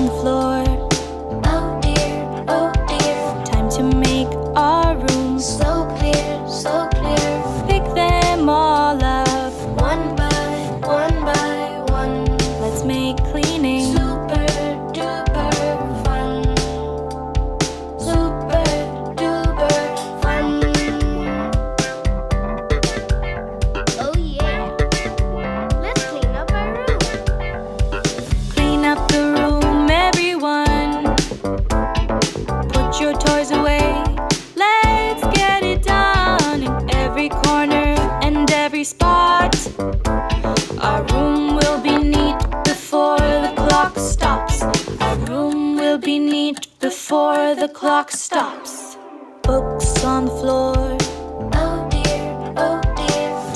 on the floor. Oh dear, Time to make our room so clear, so clear. Pick them all up, One by one. let's make cleaning Super duper fun. Super duper fun. Oh yeah. Let's clean up our room. Clean up the room, everyone. Put your toys away. Let's get it done in every corner and every spot. Our room will be neat before the clock stops. Our room will be neat before the clock stops. Books on the floor. Oh dear,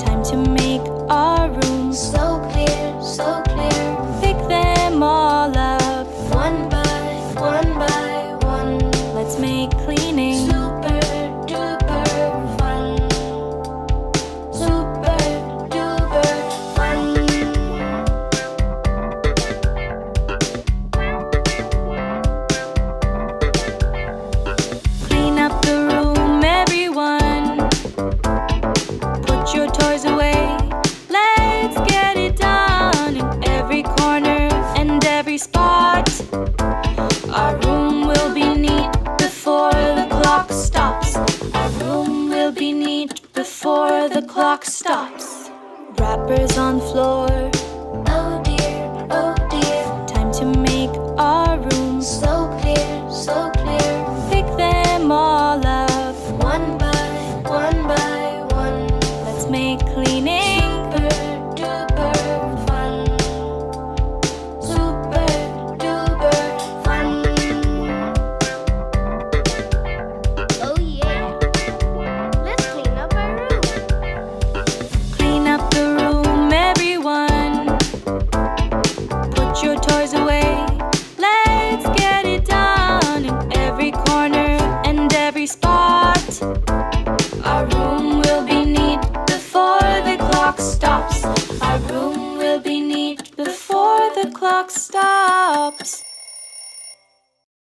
Time to make our room so clear, so clear. Pick them all up, One by one. let's make cleaning Super duper fun. Super duper fun. Clean up the room, everyone. Put your toys away. Let's get it done in every corner and every spot. Our room will be neat before the clock stops. Our room will be neat before the clock stops. Wrappers on the floor.